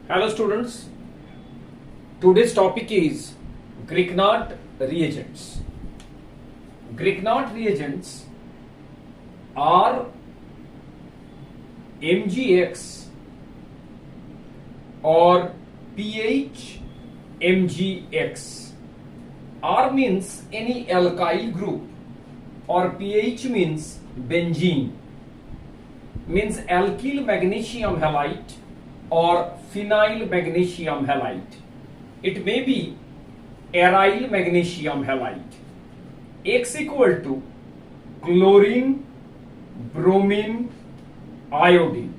Hello students, today's topic is Grignard reagents. Grignard reagents are MgX or pH MgX. R means any alkyl group or pH means benzene, means alkyl magnesium halide or phenyl magnesium halide. It may be aryl magnesium halide. X equal to chlorine, bromine, iodine.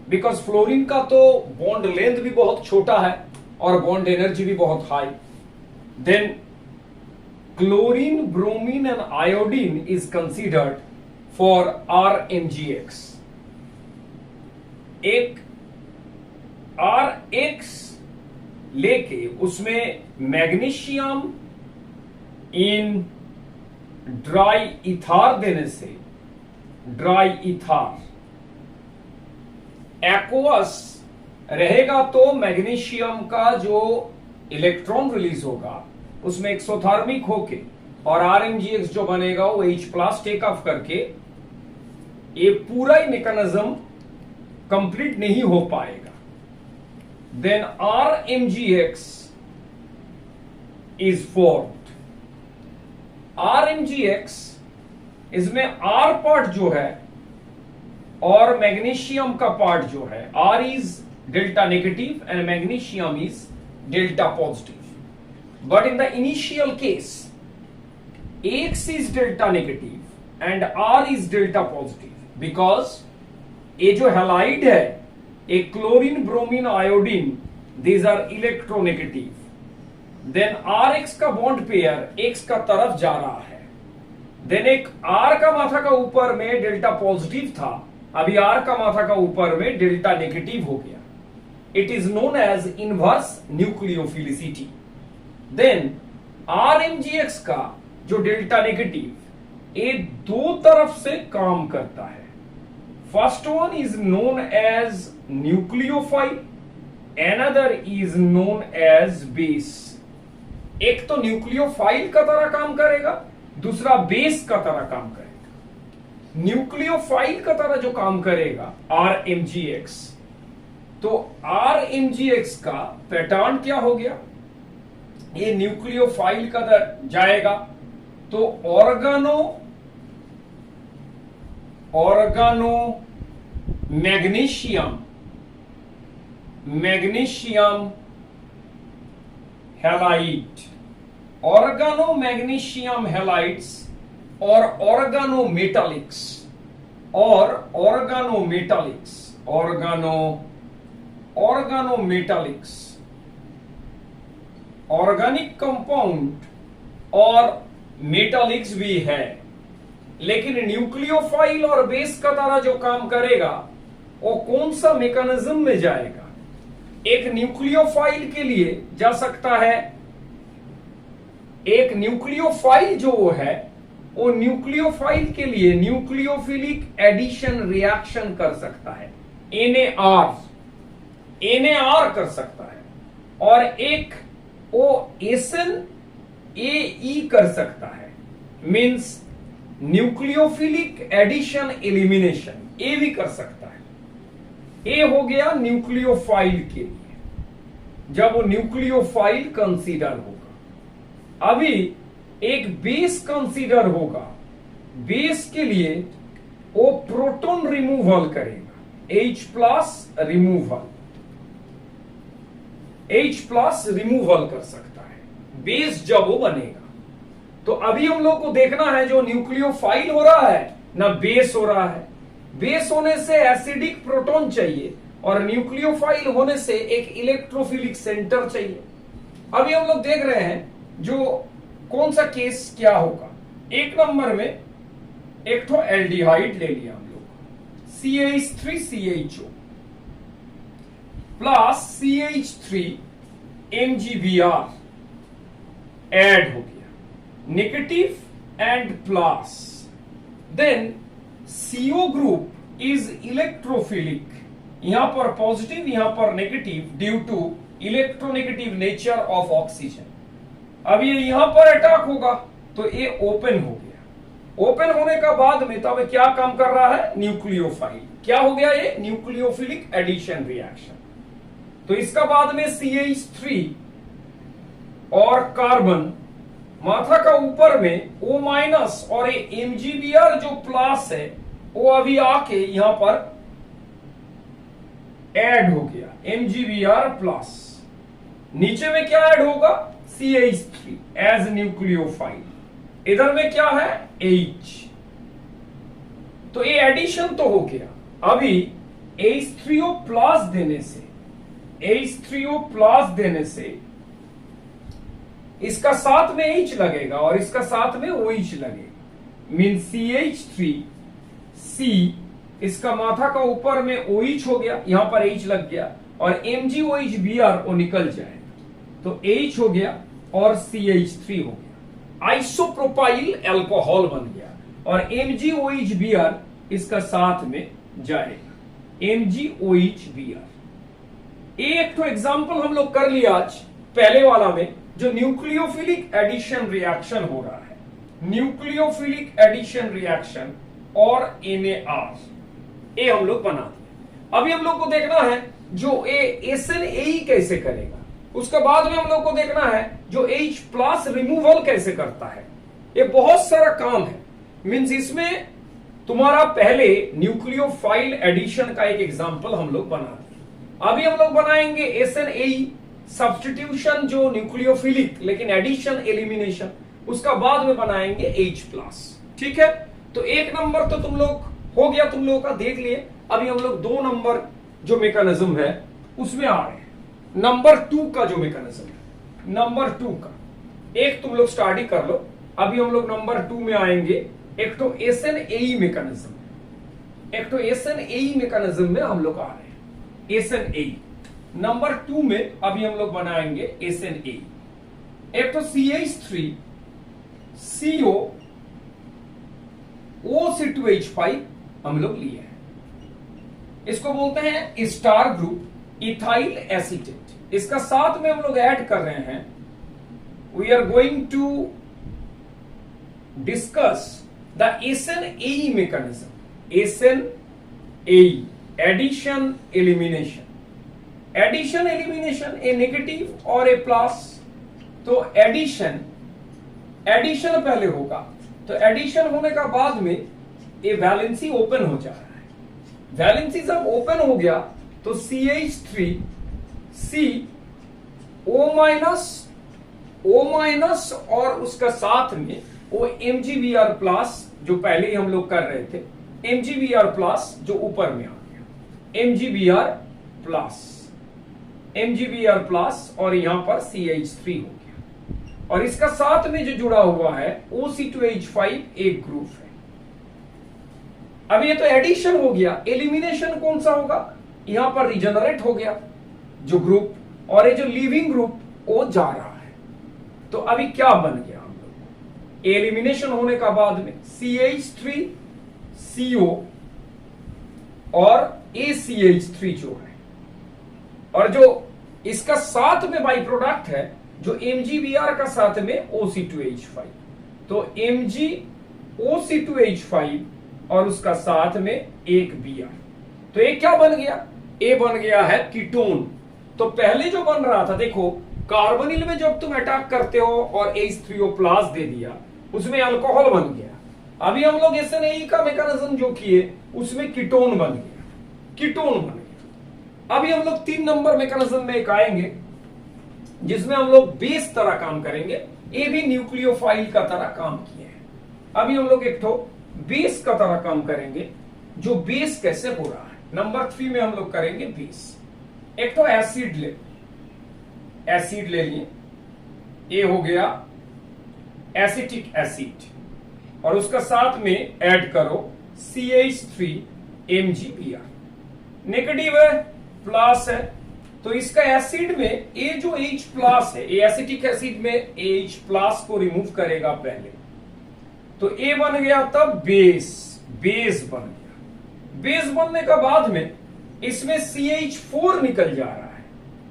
Because fluorine का तो bond length भी बहुत छोटा है और bond energy भी बहुत high. Then chlorine, bromine and iodine is considered for RMgX. एक RX लेके उसमें मैग्नीशियम इन ड्राई इथार देने से ड्राई इथार एक्वस रहेगा तो मैग्नीशियम का जो इलेक्ट्रॉन रिलीज होगा उसमें एक्सोथर्मिक होके और RMgX जो बनेगा वो H+ टेक ऑफ करके ये पूरा ही मैकेनिज्म कंप्लीट नहीं हो पाएगा. Then RMgX is formed. RMgX इसमें R पार्ट जो है और मैग्नीशियम का पार्ट जो है, R is delta negative and magnesium is delta positive. But in the initial case, X is delta negative and R is delta positive because ये जो halide है, एक chlorine, bromine, iodine, these are electronegative. Then RX का bond pair X का तरफ जा रहा है. Then एक R का माथा का ऊपर में डेल्टा पॉजिटिव था, अभी R का माथा का ऊपर में डेल्टा नेगेटिव हो गया. It is known as inverse nucleophilicity. Then RMgX का जो डेल्टा नेगेटिव ये दो तरफ से काम करता है. First one is known as nucleophile, another is known as base. एक तो न्यूक्लियोफाइल का तरह काम करेगा, दूसरा बेस का तरह काम करेगा. न्यूक्लियोफाइल का तरह जो काम करेगा RMgX, तो RMgX का पैटर्न क्या हो गया, ये न्यूक्लियोफाइल का जाएगा तो organomagnesium halide, organomagnesium halides और ऑर्गेनोमेटालिक्स ऑर्गेनिक कंपाउंड और मेटालिक्स भी है. लेकिन न्यूक्लियोफाइल और बेस का तरह जो काम करेगा वो कौन सा मैकेनिज्म में जाएगा. एक न्यूक्लियोफाइल के लिए जा सकता है, एक न्यूक्लियोफाइल जो है वो न्यूक्लियोफाइल के लिए न्यूक्लियोफिलिक एडिशन रिएक्शन कर सकता है, NAR कर सकता है, और एक वो SNAE कर सकता है, मींस न्यूक्लियोफिलिक एडिशन एलिमिनेशन, ए भी कर सकता है. ए हो गया न्यूक्लियोफाइल के लिए, जब वो न्यूक्लियोफाइल कंसीडर होगा. अभी एक बेस कंसीडर होगा, बेस के लिए वो प्रोटॉन रिमूवल करेगा, H+ रिमूवल कर सकता है बेस जब वो बनेगा. तो अभी हम लोग को देखना है जो न्यूक्लियोफाइल हो रहा है ना बेस हो रहा है. बेस होने से एसिडिक प्रोटॉन चाहिए और न्यूक्लियोफाइल होने से एक इलेक्ट्रोफिलिक सेंटर चाहिए. अभी हम लोग देख रहे हैं जो कौन सा केस क्या होगा. एक नंबर में एक तो एल्डिहाइड ले लिया हम लोग, CH3CHO plus CH3 MgBr add हो गया, negative and plus. Then CO group is electrophilic यहां पर पॉजिटिव, यहां पर negative, due to electronegative nature of oxygen. अब ये यहां पर अटैक होगा तो ये ओपन हो गया। ओपन होने का बाद में तब क्या काम कर रहा है, न्यूक्लियोफाइल। क्या हो गया ये, न्यूक्लियोफिलिक एडिशन रिएक्शन। तो इसका बाद में CH3 और कार्बन माथा का ऊपर में O- और ये MgBr जो प्लस है वो अभी आके यहां पर ऐड हो गया, MgBr प्लस। नीचे में क्या ऐड होगा, CH3 एज न्यूक्लियोफाइल। इधर में क्या है, H। तो ये एडिशन तो हो गया। अभी H3O प्लस देने से, H3O प्लस देने से इसका साथ में H लगेगा और इसका साथ में OH लगेगा। मीन CH3 C, इसका माथा का ऊपर में OH हो गया, यहां पर H लग गया और MgOH-Br वो निकल जाएगा तो H हो गया और CH3 हो गया, आइसोप्रोपाइल अल्कोहल बन गया और MgOH-Br इसका साथ में जाएगा, MgOH-Br। एक तो एग्जांपल हम लोग कर लिया आज पहले वाला में, जो न्यूक्लियोफिलिक एडिशन रिएक्शन हो रहा है, न्यूक्लियोफिलिक एडिशन रिएक्शन और NAR, ये हम लोग बना दिए। अभी हम लोग को देखना है जो SNAE कैसे करेगा। उसके बाद में हम लोग को देखना है जो H प्लस रिमूवल कैसे करता है। ये बहुत सारा काम है। मींस इसमें तुम्हारा पहले न्यूक्लियोफाइल एडिशन का एक एग्जांपल हम लोग बना दिए। अभी हम लोग बनाएंगे SNAE सब्स्टिट्यूशन, जो न्यूक्लियोफिलिक लेकिन एडिशन एलिमिनेशन, उसका बाद में बनाएंगे H प्लस। ठीक है, तो एक नंबर तो तुम लोग हो गया, तुम लोगों का देख लिए। अभी हम लोग 2 नंबर जो मैकेनिज्म है उसमें आ रहे हैं। नंबर 2 का जो मैकेनिज्म है, नंबर 2 का एक तुम लोग स्टार्ट ही कर लो। अभी हम लोग नंबर 2 में आएंगे। एक तो SNAE मैकेनिज्म, एक तो SNAE मैकेनिज्म में हम लोग आ रहे हैं। SNAE नंबर 2 में अभी हम लोग बनाएंगे SNAE। एक तो CH3 CO OC2H5 हम लोग लिए हैं, इसको बोलते हैं स्टार ग्रुप इथाइल एसीटेट। इसका साथ में हम लोग ऐड कर रहे हैं, we are going to discuss the SNAE mechanism. SNAE addition elimination, addition elimination, A negative और ए प्लस। तो एडिशन पहले होगा, तो एडिशन होने का बाद में ये वैलेंसी ओपन हो जा रहा है। वैलेंसी जब ओपन हो गया तो CH3 C O- और उसका साथ में वो MgBr प्लस, जो पहले ही हम लोग कर रहे थे, MgBr प्लस जो ऊपर में आ गया, MgBr प्लस और यहां पर CH3 हो गया और इसका साथ में जो जुड़ा हुआ है OC2H5 एक ग्रुप है। अब ये तो एडिशन हो गया। एलिमिनेशन कौन सा होगा, यहां पर रिजनरेट हो गया जो ग्रुप, और ये जो लिविंग ग्रुप वो जा रहा है। तो अभी क्या बन गया हम लोग, एलिमिनेशन होने का बाद में CH3 CO और ACH3 जो है, और जो इसका साथ में बाई प्रोडक्ट है जो MgBr का साथ में OC2H5, तो MgOC2H5 और उसका साथ में एक Br। तो ये क्या बन गया, ये बन गया है कीटोन। तो पहले जो बन रहा था, देखो कार्बोनिल में जब तुम अटैक करते हो और H3O प्लस दे दिया, उसमें अल्कोहल बन गया। अभी हम लोग SNAE का मैकेनिज्म जो किए उसमें कीटोन बन गया, कीटोन बन गया। अभी हम लोग 3 नंबर मैकेनिज्म में एक आएंगे जिसमें हम लोग बेस तरह काम करेंगे। ये भी न्यूक्लियोफाइल का तरह काम किए हैं। अभी हम लोग एक तो बेस का तरह काम करेंगे, जो बेस कैसे हो रहा है। नंबर 3 में हम लोग करेंगे बेस। एक तो एसिड ले लिए, ये हो गया एसिटिक एसिड और उसका साथ में ऐड करो CH3 MgBr। नेगेटिव है, प्लस है, तो इसका एसिड में ये जो H प्लस है, ये एसिटिक एसिड में H प्लस को रिमूव करेगा पहले, तो A बन गया, तब बेस बन गया। बेस बनने का बाद में इसमें CH4 निकल जा रहा है,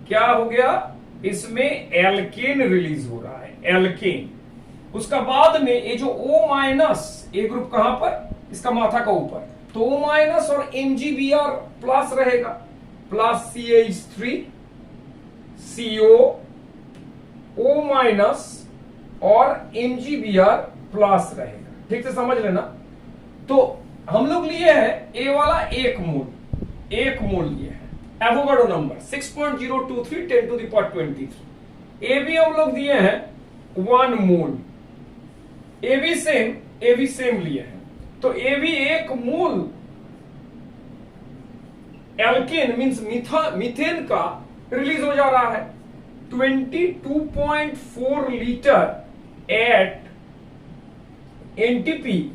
क्या हो गया, इसमें एल्केन रिलीज हो रहा है, एल्केन। उसका बाद में ये जो O माइनस, ए ग्रुप कहां पर, इसका माथा का ऊपर, तो O माइनस और MgBr प्लस रहेगा, plus CH3 CO, O minus और MgBr प्लस रहेगा। ठीक से समझ लेना। तो हम लोग लिए हैं ए वाला एक मोल लिए हैं, Avogadro number 6.023 10 to the power 23। ए भी हम लोग दिए हैं 1 मोल, ए भी सेम लिए हैं। तो ए भी एक मोल एल्केन मींस मीथेन का रिलीज हो जा रहा है 22.4 लीटर एट एनटीपी।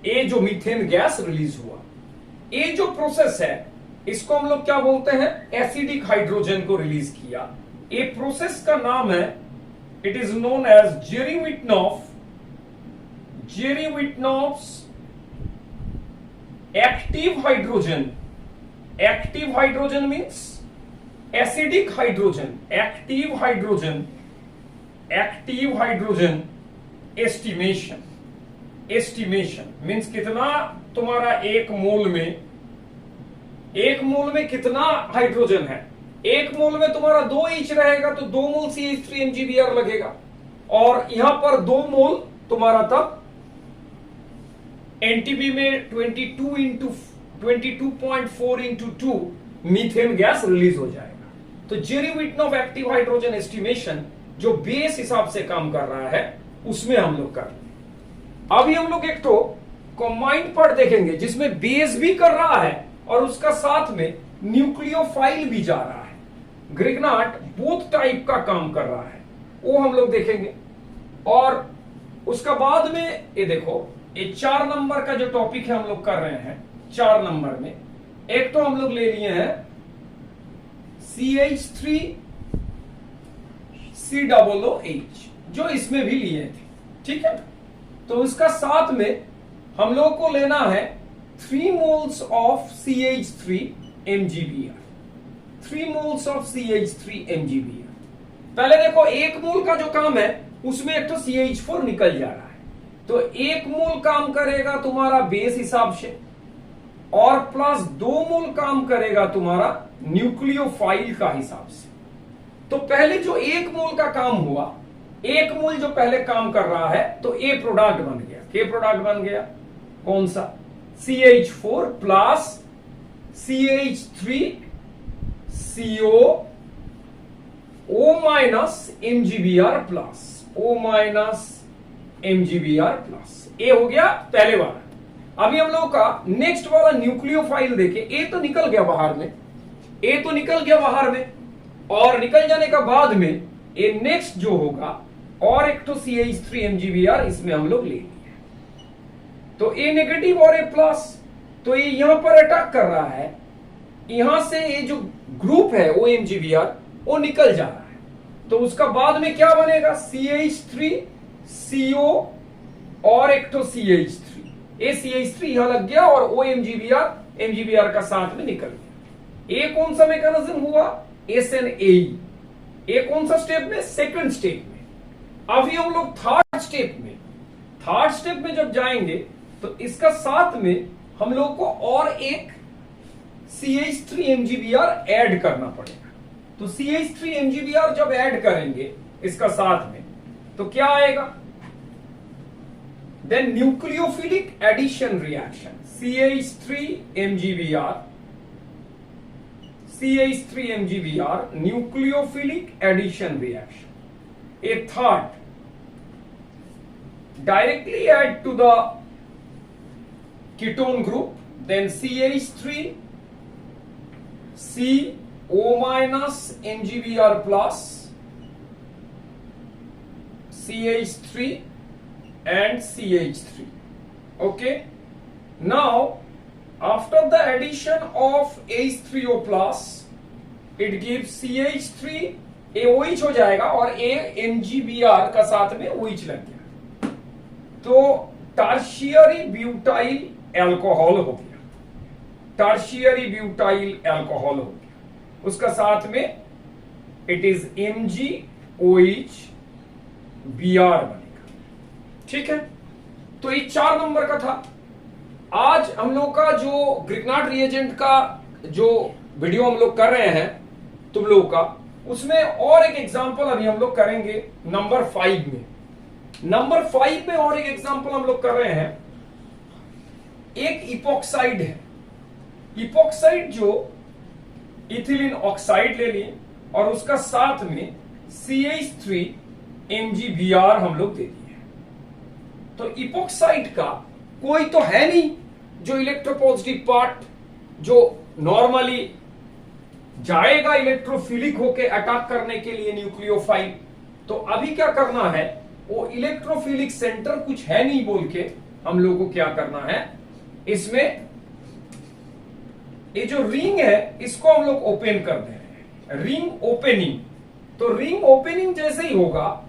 ये जो मीथेन गैस रिलीज हुआ, ये जो प्रोसेस है इसको हम लोग क्या बोलते हैं, एसिडिक हाइड्रोजन को रिलीज किया। ये प्रोसेस का नाम है, it is known as Zerewitinoff's active hydrogen. Active hydrogen means acidic hydrogen, active hydrogen estimation means कितना तुम्हारा एक मोल में कितना हाइड्रोजन है। एक मोल में तुम्हारा 2 ईच रहेगा तो 2 मोल CH3 MgBr लगेगा, और यहां पर 2 मोल तुम्हारा तब एनटीपी में 22.4 इंटू 2 मीथेन गैस रिलीज हो जाएगा। तो जेरी-विटनॉफ एक्टिव हाइड्रोजन एस्टिमेशन जो बेस हिसाब से काम कर रहा है उसमें हम लोग कर रहे हैं। अभी हम लोग एक तो कंबाइंड पार्ट देखेंगे जिसमें बेस भी कर रहा है और उसका साथ में न्यूक्लियोफाइल भी जा रहा है। ग्रिग्नाट बोथ टाइप का काम कर रहा है, वो हम लोग देखेंगे। और उसका बाद में ये देखो, ये 4 नंबर का जो टॉपिक है हम लोग कर रहे हैं। 4 नंबर में एक तो हम लोग ले लिए हैं CH3COOH जो इसमें भी लिए थे, ठीक है। तो उसका साथ में हम लोग को लेना है 3 moles of CH3 MgBr, 3 moles of CH3 MgBr। पहले देखो, 1 मोल का जो काम है उसमें एक तो CH4 निकल जा रहा है, तो 1 मोल काम करेगा तुम्हारा बेस हिसाब से, और प्लस 2 मोल काम करेगा तुम्हारा न्यूक्लियोफाइल का हिसाब से। तो पहले जो 1 मोल का काम हुआ, 1 मोल जो पहले काम कर रहा है, तो ए प्रोडक्ट बन गया। के प्रोडक्ट बन गया कौन सा, CH4 plus CH3 CO O minus MgBr plus, O minus MgBr plus. ए हो गया पहले वाला। अभी हम लोग का नेक्स्ट वाला न्यूक्लियोफाइल देखे। ए तो निकल गया बाहर में, और निकल जाने का बाद में ये नेक्स्ट जो होगा, और एक तो CH3 MgBr इसमें हम लोग ले लिए। तो ए नेगेटिव और ए प्लस, तो ये यहां पर अटैक कर रहा है, यहां से ये जो ग्रुप है वो MgBr वो निकल जा रहा है। तो उसका बाद में क्या बनेगा, CH3 CO और एक तो CH3, ए CH3 यहां लग गया और ओ MgBr का साथ में निकल गया। ए कौन सा मैकेनिज्म हुआ, SNAE। ए कौन सा स्टेप में, सेकंड स्टेप में। अभी हम लोग थर्ड स्टेप में जब जाएंगे तो इसका साथ में हम लोग को और एक CH3 MgBr ऐड करना पड़ेगा। तो CH3 MgBr जब ऐड करेंगे इसका साथ में, तो क्या आएगा, then nucleophilic addition reaction, CH3 MgBr nucleophilic addition reaction. A third, directly add to the ketone group, then CH3 CO minus MgBr plus CH3 and CH3. Okay, now after the addition of H3O plus, it gives CH3 A OH हो जाएगा और ए MgBr का साथ में OH लग गया, तो tertiary butyl alcohol हो गया। टर्शियरी ब्यूटाइल अल्कोहल हो गया, उसका साथ में इट इज MgOH Br बनेगा। ठीक है, तो ये 4 नंबर का था। आज हम लोग का जो ग्रिग्नार्ड रिएजेंट का जो वीडियो हम लोग कर रहे हैं तुम लोग का, उसमें और एक एग्जांपल अभी हम लोग करेंगे नंबर 5 में। नंबर 5 में और एक एग्जांपल हम लोग कर रहे हैं। एक इपोक्साइड है, इपोक्साइड जो इथिलीन ऑक्साइड ले लिए और उसका साथ में CH3 MgBr हम लोग दे दिए। तो इपोक्साइड का कोई तो है नहीं जो इलेक्ट्रोपॉजिटिव पार्ट जो नॉर्मली जाएगा इलेक्ट्रोफिलिक होके अटैक करने के लिए न्यूक्लियोफाइल। तो अभी क्या करना है, वो इलेक्ट्रोफिलिक सेंटर कुछ है नहीं बोल के हम लोगों को क्या करना है, इसमें ये जो रिंग है इसको हम लोग ओपन कर दे रहे हैं, रिंग ओपनिंग। तो रिंग ओपनिंग जैसे ही होगा,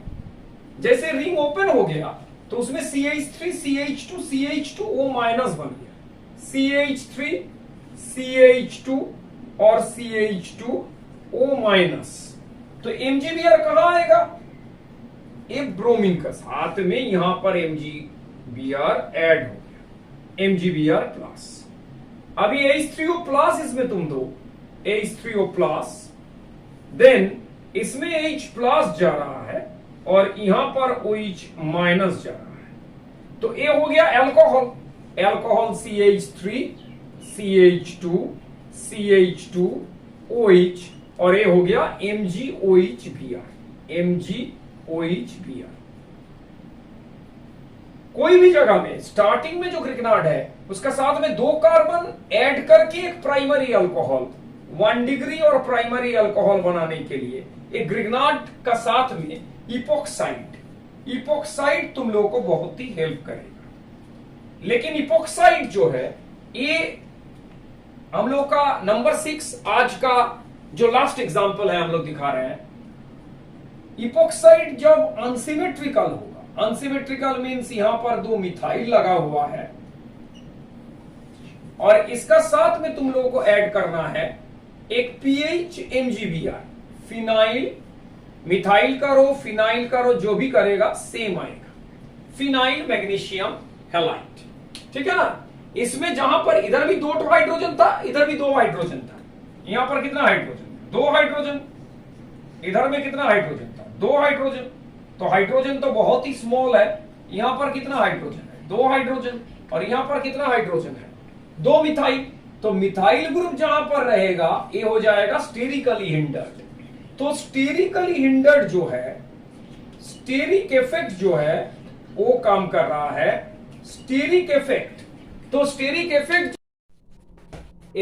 जैसे रिंग ओपन हो गया तो उसमें CH3 CH2 CH2O माइनस बन गया, CH3 CH2 और CH2O माइनस। तो MgBr कहां आएगा, एक ब्रोमीन का साथ में यहां पर MgBr ऐड हो गया, MgBr प्लस। अभी H3O प्लस इसमें तुम दो, H3O प्लस, देन इसमें H प्लस जा रहा है और यहां पर OH माइनस जा रहा है। तो ये हो गया alcohol, alcohol CH3 CH2 CH2OH और ये हो गया MgOH Br, MgOH Br। कोई भी जगह में स्टार्टिंग में जो ग्रिग्नार्ड है उसका साथ में 2 कार्बन ऐड करके एक प्राइमरी अल्कोहल 1 डिग्री और प्राइमरी अल्कोहल बनाने के लिए एक ग्रिग्नार्ड का साथ में इपोक्साइड, इपोक्साइड तुम लोगों को बहुत ही हेल्प करेगा। लेकिन इपोक्साइड जो है ये हम लोग का नंबर 6 आज का जो लास्ट एग्जांपल है हम लोग दिखा रहे हैं। इपोक्साइड जब अनसिमेट्रिकल होगा, अनसिमेट्रिकल मींस यहां पर 2 मिथाइल लगा हुआ है और इसका साथ में तुम लोगों को ऐड करना है एक पीएच MgBr, फिनाइल, मिथाइल करो फिनाइल करो जो भी करेगा सेम आएगा, फिनाइल मैग्नीशियम हैलाइड। ठीक है ना, इसमें जहां पर इधर भी 2 हाइड्रोजन था, इधर भी 2 हाइड्रोजन था, यहां पर कितना हाइड्रोजन, 2 हाइड्रोजन, इधर में कितना हाइड्रोजन था, 2 हाइड्रोजन। तो हाइड्रोजन तो बहुत ही स्मॉल है, यहां पर कितना हाइड्रोजन है, 2 हाइड्रोजन, और यहां पर कितना हाइड्रोजन है, 2 मिथाइल। तो मिथाइल ग्रुप जहां पर रहेगा ये हो जाएगा स्टेरिकली हिंडर्ड। तो स्टेरिकली हिंडर्ड जो है, स्टेरिक इफेक्ट जो है वो काम कर रहा है, स्टेरिक इफेक्ट। तो स्टेरिक इफेक्ट,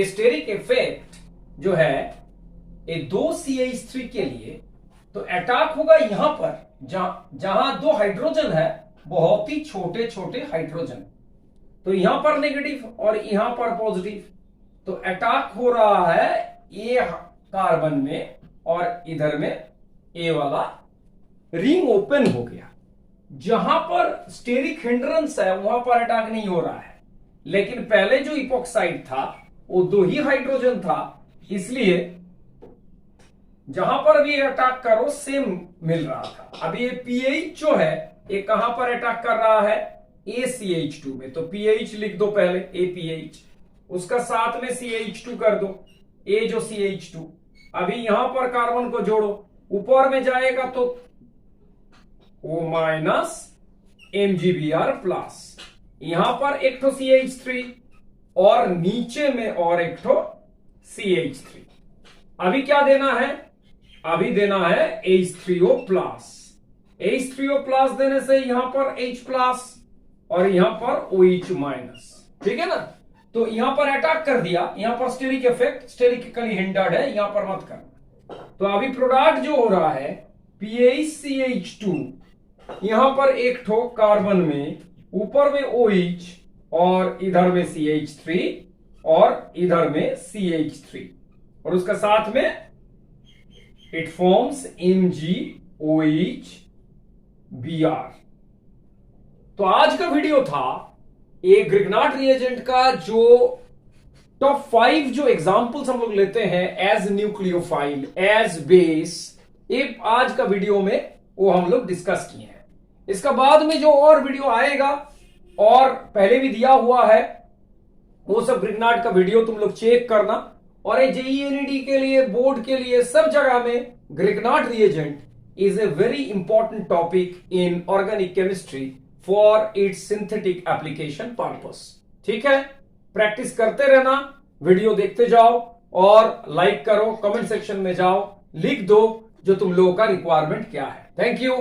स्टेरिक इफेक्ट जो है ये 2 CH3 के लिए तो अटैक होगा यहां पर जहां 2 हाइड्रोजन है, बहुत ही छोटे छोटे हाइड्रोजन। तो यहां पर नेगेटिव और यहां पर पॉजिटिव, तो अटैक हो रहा है ए कार्बन में और इधर में ए वाला रिंग ओपन हो गया। जहां पर स्टेरिक हिंड्रेंस है वहां पर अटैक नहीं हो रहा है, लेकिन पहले जो इपोक्साइड था वो 2 ही हाइड्रोजन था, इसलिए जहां पर भी अटैक करो सेम मिल रहा था। अब ये पीएच जो है ये कहां पर अटैक कर रहा है, ACH2 में। तो पीएच लिख दो पहले, APH, उसका साथ में CH2 कर दो, ए जो CH2। अभी यहां पर कार्बन को जोड़ो, ऊपर में जाएगा तो O माइनस MgBr प्लस, यहां पर एक तो CH3 और नीचे में और एक तो CH3। अभी क्या देना है, अभी देना है H3O प्लस। H3O प्लस देने से यहां पर H प्लस और यहां पर OH माइनस। ठीक है ना, तो यहां पर अटैक कर दिया, यहां पर स्टेरिक इफेक्ट, स्टेरिकली हिंडर्ड है, यहां पर मत करना। तो अभी प्रोडक्ट जो हो रहा है PaCH2, यहां पर एक ठो कार्बन में ऊपर में OH और इधर में CH3 और इधर में CH3 और उसका साथ में इट फॉर्म्स MgOH Br। तो आज का वीडियो था एक ग्रिग्नार्ड रिएजेंट का जो टॉप 5 जो एग्जांपल्स हम लोग लेते हैं एज न्यूक्लियोफाइल, एज बेस, ये आज का वीडियो में वो हम लोग डिस्कस किए हैं। इसका बाद में जो और वीडियो आएगा और पहले भी दिया हुआ है वो सब ग्रिग्नार्ड का वीडियो तुम लोग चेक करना। और ये जेईएनईडी के लिए, बोर्ड के लिए, सब जगह में Grignard reagent is a very important topic in organic chemistry for its synthetic application purpose। ठीक है, प्रैक्टिस करते रहना, वीडियो देखते जाओ और लाइक करो, कमेंट सेक्शन में जाओ, लिख दो जो तुम लोगों का रिक्वायरमेंट क्या है। Thank you.